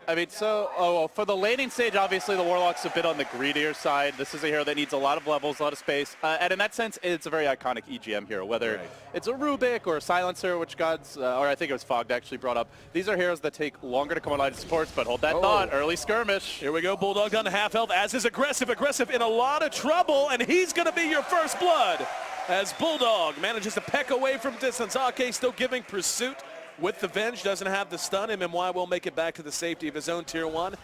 I mean, for the laning stage, obviously the Warlock's a bit on the greedier side. This is a hero that needs a lot of levels, a lot of space. And in that sense, it's a very iconic EGM hero, whether it's a Rubik or a Silencer, which Gods, or I think it was Fogged actually brought up. These are heroes that take longer to come online to supports, but hold that thought, early skirmish. Here we go, Bulldog down to half health, as is Aggressive in a lot of trouble, and he's going to be your first blood. As Bulldog manages to peck away from distance. Ake still giving pursuit with the Venge, doesn't have the stun. MMY will make it back to the safety of his own tier 1.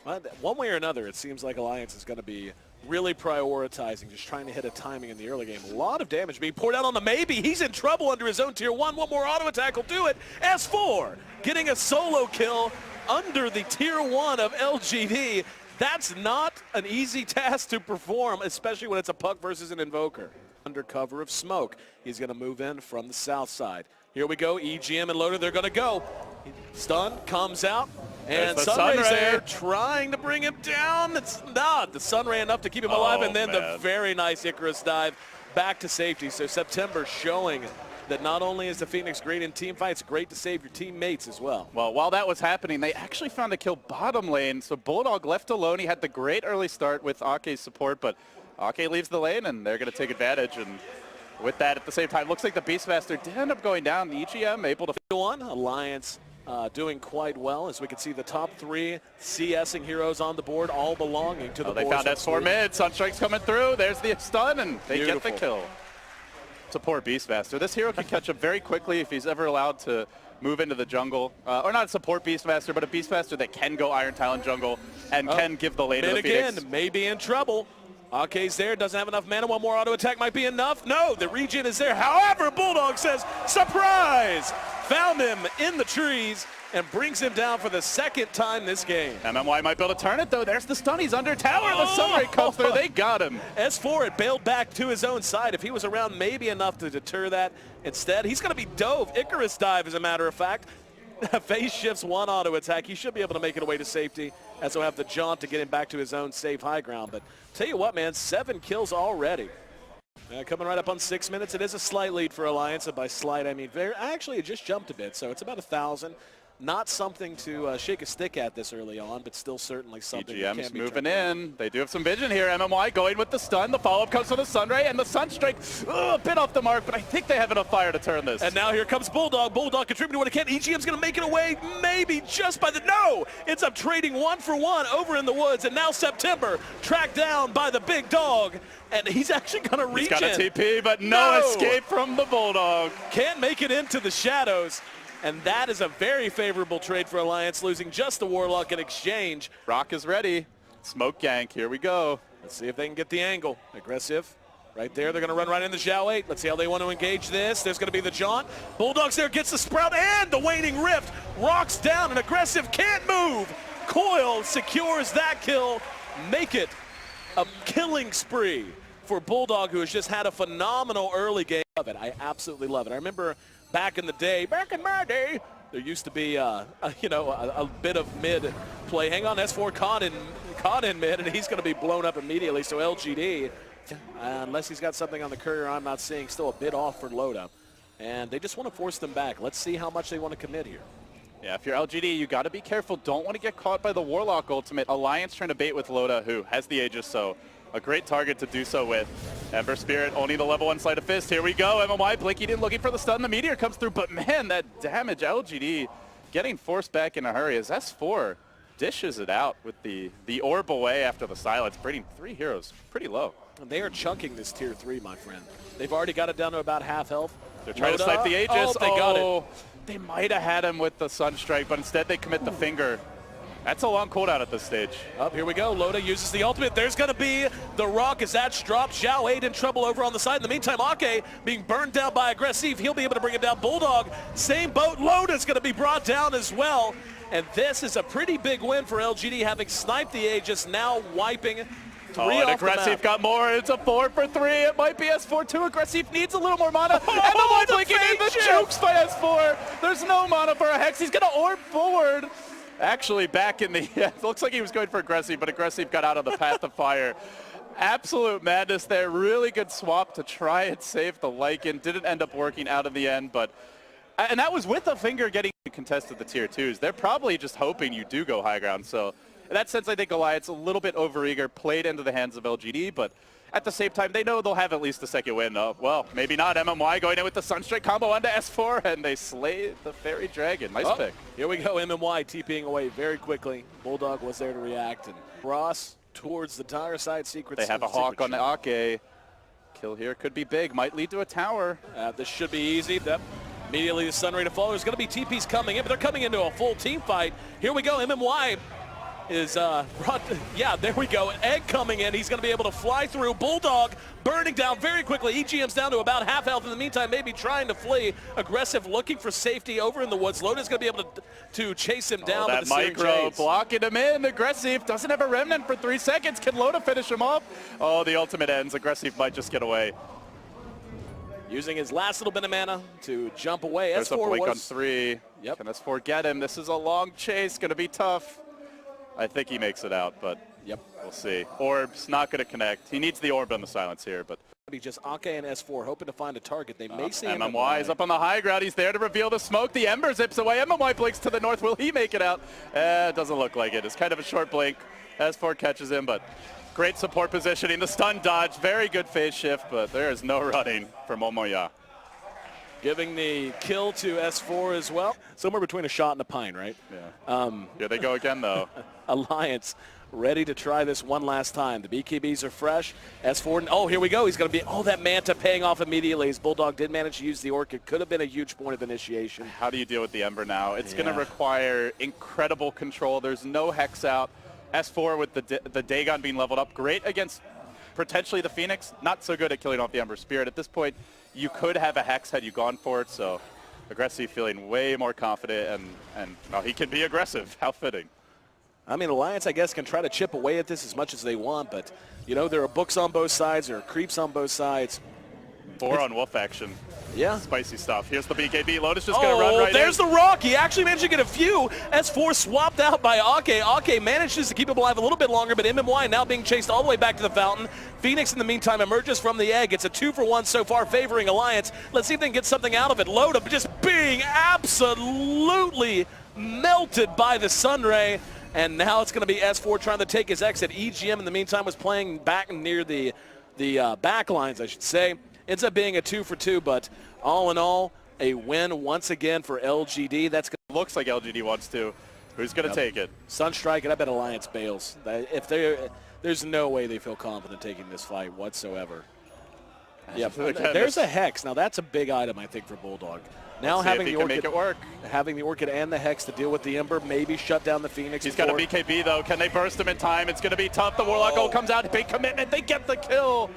And one way or another, it seems like Alliance is going to be really prioritizing, just trying to hit a timing in the early game. A lot of damage being poured out on the Maybe. He's in trouble under his own tier 1. One more auto attack will do it. S4 getting a solo kill under the tier 1 of LGD. That's not an easy task to perform, especially when it's a Puck versus an Invoker. Under cover of smoke, he's going to move in from the south side. Here we go, EGM and Loader, they're going to go. Stun comes out, and Sunray's there trying to bring him down. It's not. The Sunray enough to keep him alive, and then the very nice Icarus dive back to safety. So September showing that not only is the Phoenix great in team fights, great to save your teammates as well. Well, while that was happening, they actually found a kill bottom lane. So Bulldog left alone. He had the great early start with Ake's support, but Ake leaves the lane, and they're going to take advantage. And with that, at the same time, looks like the Beastmaster did end up going down. The EGM able to go on. Alliance doing quite well, as we can see the top 3 CSing heroes on the board, all belonging to the They found S4 mid. Sunstrike's coming through. There's the stun, and they get the kill. Support Beastmaster. This hero can catch up very quickly if he's ever allowed to move into the jungle. Or not support Beastmaster, but a Beastmaster that can go Iron Talon jungle and can give the lane to the Phoenix. Again, maybe in trouble. Ake's there, doesn't have enough mana. One more auto attack might be enough. No, the regen is there. However, Bulldog says, surprise! Found him in the trees and brings him down for the second time this game. MMY might be able to turn it, though. There's the stun. He's under tower. The Sunray comes through. They got him. S4 had bailed back to his own side. If he was around, maybe enough to deter that. Instead, he's going to be dove. Icarus dive, as a matter of fact. Phase shifts one auto attack. He should be able to make it away to safety, as he'll have the jaunt to get him back to his own safe high ground. But tell you what, man, 7 kills already. Coming right up on 6 minutes. It is a slight lead for Alliance, and by slight I mean actually it just jumped a bit, so it's about 1,000. Not something to shake a stick at this early on, but still certainly something. EGM's moving in. They do have some vision here. MMY going with the stun. The follow-up comes from the Sunray, and the Sunstrike a bit off the mark, but I think they have enough fire to turn this. And now here comes Bulldog. Bulldog contributing what he can. EGM's going to make it away, maybe just by the... No! Ends up trading 1-for-1 over in the woods, and now September tracked down by the big dog, and he's actually going to reach in. He's got a TP, but no escape from the Bulldog. Can't make it into the shadows. And that is a very favorable trade for Alliance, losing just the Warlock in exchange. Rock is ready. Smoke gank, here we go. Let's see if they can get the angle. Aggressive, right there. They're going to run right into Zhao 8. Let's see how they want to engage this. There's going to be the jaunt. Bulldogs there, gets the sprout and the waning rift. Rock's down, and Aggressive can't move. Coil secures that kill. Make it a killing spree for Bulldog, who has just had a phenomenal early game. Love it. I absolutely love it. I remember back in my day, there used to be, a bit of mid play. Hang on, S4 caught in mid, and he's going to be blown up immediately. So LGD, unless he's got something on the courier I'm not seeing, still a bit off for Loda. And they just want to force them back. Let's see how much they want to commit here. Yeah, if you're LGD, you got to be careful. Don't want to get caught by the Warlock ultimate. Alliance trying to bait with Loda, who has the Aegis, so a great target to do so with. Ember Spirit only the level 1 Sleight of Fist. Here we go. MMY blinking in, looking for the stun. The Meteor comes through, but man, that damage. LGD getting forced back in a hurry as S4 dishes it out with the orb away after the silence, bringing 3 heroes pretty low. And they are chunking this tier 3, my friend. They've already got it down to about half health. They're trying to snipe the Aegis. They got it. They might have had him with the Sunstrike, but instead they commit the finger. That's a long cooldown at this stage. Up, here we go. Loda uses the ultimate. There's going to be the rock as that's dropped. Zhao 8 in trouble over on the side. In the meantime, Ake being burned down by Aggressive. He'll be able to bring him down. Bulldog, same boat. Loda's going to be brought down as well. And this is a pretty big win for LGD, having sniped the Aegis, now wiping 3 and off Aggressive got more. It's a 4 for 3. It might be S4 too. Aggressive needs a little more mana. MMY blinking in the jukes by S4. There's no mana for a Hex. He's going to orb forward. Actually, back in the it looks like he was going for Aggressive, but Aggressive got out of the path of fire. Absolute madness there. Really good swap to try and save the Lycan. Didn't end up working out in the end, but And that was with a finger getting contested the tier 2s. They're probably just hoping you do go high ground. So in that sense, I think Goliath's a little bit overeager, played into the hands of LGD, but at the same time, they know they'll have at least a second win. Well, maybe not. MMY going in with the Sunstrike combo onto S4, and they slay the Fairy Dragon. Nice pick. Here we go, MMY TPing away very quickly. Bulldog was there to react, and Ross towards the dire side secrets. They have a Hawk on the Ake. Kill here could be big, might lead to a tower. This should be easy. Immediately the Sunray to follow. There's going to be TPs coming in, but they're coming into a full team fight. Here we go, MMY is yeah, there we go. Egg coming in. He's going to be able to fly through. Bulldog burning down very quickly. EGM's down to about half health. In the meantime, maybe trying to flee. Aggressive, looking for safety over in the woods. Loda's going to be able to chase him down. That micro blocking him in. Aggressive doesn't have a remnant for 3 seconds. Can Loda finish him off? Oh, the ultimate ends. Aggressive might just get away. Using his last little bit of mana to jump away. There's S4 a blink on 3. Yep. Can S4 get him? This is a long chase. Going to be tough. I think he makes it out, but we'll see. Orb's not going to connect. He needs the orb on the silence here, but be just Ake and S4 hoping to find a target. They may see MMY is up on the high ground. He's there to reveal the smoke. The Ember zips away. MMY blinks to the north. Will he make it out? It doesn't look like it. It's kind of a short blink. S4 catches him, but great support positioning. The stun dodge. Very good phase shift, but there is no running from Momoya. Giving the kill to S4 as well. Somewhere between a shot and a pine, right? Yeah. Here they go again, though. Alliance ready to try this one last time. The BKBs are fresh. S4, oh, here we go. He's going to be, that Manta paying off immediately. His Bulldog did manage to use the Orchid. Could have been a huge point of initiation. How do you deal with the Ember now? It's going to require incredible control. There's no Hex out. S4 with the Dagon being leveled up. Great against potentially the Phoenix. Not so good at killing off the Ember Spirit. At this point, you could have a Hex had you gone for it, so Aggressive feeling way more confident, and well, he can be aggressive. How fitting. I mean, Alliance, I guess, can try to chip away at this as much as they want, but, you know, there are books on both sides, there are creeps on both sides. 4 on Wolf action. Yeah. Spicy stuff. Here's the BKB. Lotus just going to run right there's in. the Rock. He actually managed to get a few. S4 swapped out by Ake. Ake manages to keep him alive a little bit longer, but MMY now being chased all the way back to the fountain. Phoenix, in the meantime, emerges from the egg. It's a 2-for-1 so far favoring Alliance. Let's see if they can get something out of it. Loda just being absolutely melted by the Sunray. And now it's going to be S4 trying to take his exit. EGM, in the meantime, was playing back near the back lines, I should say. Ends up being a 2-for-2, but all in all, a win once again for LGD. That's looks like LGD wants to. Who's going to take it? Sunstrike, and I bet Alliance bails. If there's no way they feel confident taking this fight whatsoever. Yeah, there's a Hex. Now that's a big item, I think, for Bulldog. Now having the Orchid, make it work. Having the Orchid and the Hex to deal with the Ember, maybe shut down the Phoenix. He's got a BKB though. Can they burst him in time? It's going to be tough. The Warlock ult comes out. Big commitment. They get the kill.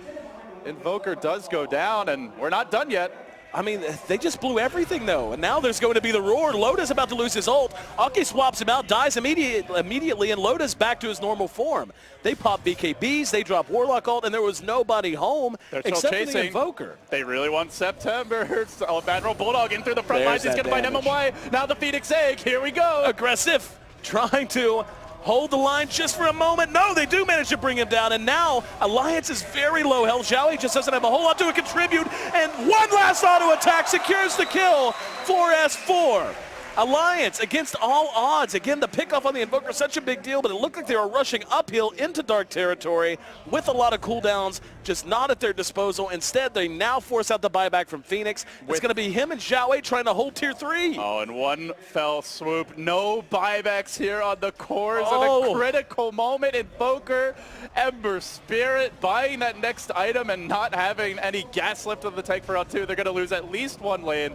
Invoker does go down, and we're not done yet. I mean, they just blew everything, though. And now there's going to be the roar. Loda's about to lose his ult. Ake swaps him out, dies immediately, and Loda's back to his normal form. They pop BKBs, they drop Warlock ult, and there was nobody home except for the Invoker. They really want September. Admiral Bulldog in through the front lines. He's going to find MMY. Now the Phoenix Egg. Here we go. Aggressive, trying to hold the line just for a moment. No, they do manage to bring him down, and now Alliance is very low health. Zhaoi just doesn't have a whole lot to contribute, and one last auto attack secures the kill for S4. Alliance against all odds. Again, the pickoff on the Invoker is such a big deal, but it looked like they were rushing uphill into dark territory with a lot of cooldowns, just not at their disposal. Instead, they now force out the buyback from Phoenix. It's going to be him and Zhaoi trying to hold tier 3. Oh, and one fell swoop. No buybacks here on the cores at a critical moment. Invoker, Ember Spirit buying that next item and not having any gas left of the tank for round 2. They're going to lose at least one lane.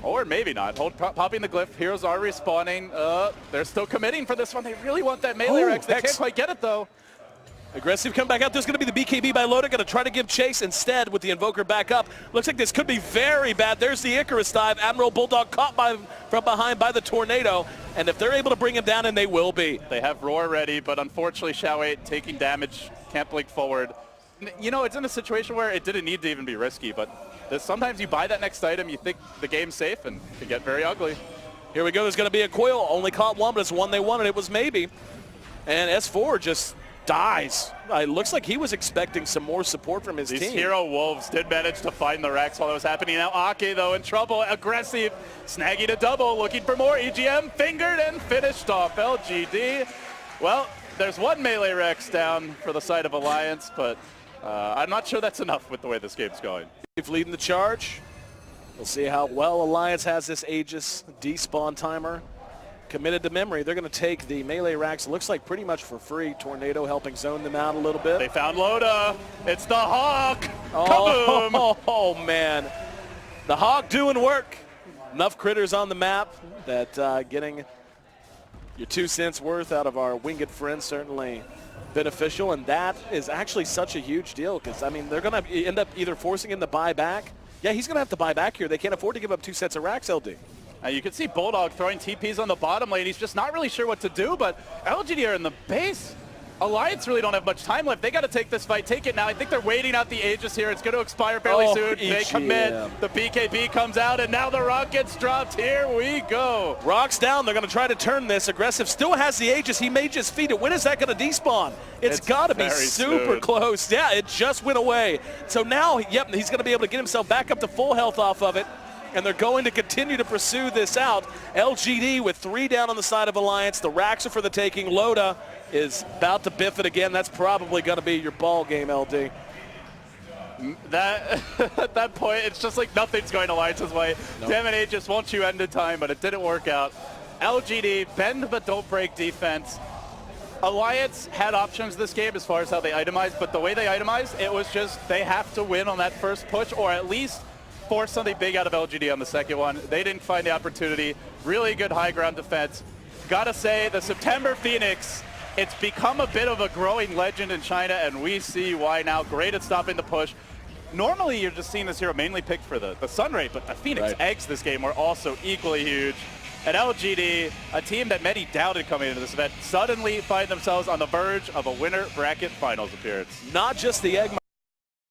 Or maybe not. Popping the glyph. Heroes are respawning. They're still committing for this one. They really want that melee Rex. They can't quite get it, though. Aggressive come back out. There's going to be the BKB by Loda. Going to try to give chase instead with the Invoker back up. Looks like this could be very bad. There's the Icarus dive. Admiral Bulldog caught from behind by the Tornado. And if they're able to bring him down, and they will be. They have Roar ready, but unfortunately, Zhaoi taking damage. Can't blink forward. You know, it's in a situation where it didn't need to even be risky, but sometimes you buy that next item, you think the game's safe, and it can get very ugly. Here we go. There's going to be a coil. Only caught one, but it's one they wanted. It was maybe. And S4 just dies. It looks like he was expecting some more support from his These team. hero wolves did manage to find the Rex while it was happening. Now Ake, though, in trouble. Aggressive, snagging a double, looking for more. EGM fingered and finished off. LGD. Well, there's one melee Rex down for the side of Alliance, but I'm not sure that's enough with the way this game's going. Leading the charge. We'll see how well Alliance has this Aegis despawn timer committed to memory. They're going to take the melee racks, looks like pretty much for free. Tornado helping zone them out a little bit. They found Loda. It's the Hawk. Oh, Kaboom. oh, man. The Hawk doing work. Enough critters on the map that getting your 2 cents worth out of our winged friends certainly beneficial, and that is actually such a huge deal because, I mean, they're going to end up either forcing him to buy back. Yeah, he's going to have to buy back here. They can't afford to give up 2 sets of racks, LD. You can see Bulldog throwing TPs on the bottom lane. He's just not really sure what to do, but LGD are in the base. Alliance really don't have much time left. They got to take this fight, take it now. I think they're waiting out the Aegis here. It's going to expire fairly soon. They commit. The BKB comes out, and now the Rock gets dropped. Here we go. Rock's down. They're going to try to turn this. Aggressive still has the Aegis. He may just feed it. When is that going to despawn? It's got to be super smooth. close. Yeah, it just went away. So now, yep, he's going to be able to get himself back up to full health off of it. And they're going to continue to pursue this out. LGD with 3 down on the side of Alliance. The racks are for the taking. Loda is about to biff it again. That's probably going to be your ball game, LD. That at that point, it's just like nothing's going Alliance's way. Nope. Damn it, Aegis, won't you end in time? But it didn't work out. LGD, bend but don't break defense. Alliance had options this game as far as how they itemized, but the way they itemized, it was just they have to win on that first push, or at least force something big out of LGD on the second one. They didn't find the opportunity. Really good high ground defense. Gotta say, the September Phoenix, it's become a bit of a growing legend in China, and we see why now. Great at stopping the push. Normally, you're just seeing this hero mainly picked for the Sunray, but the Phoenix eggs this game were also equally huge. And LGD, a team that many doubted coming into this event, suddenly find themselves on the verge of a winner bracket finals appearance. Not just the egg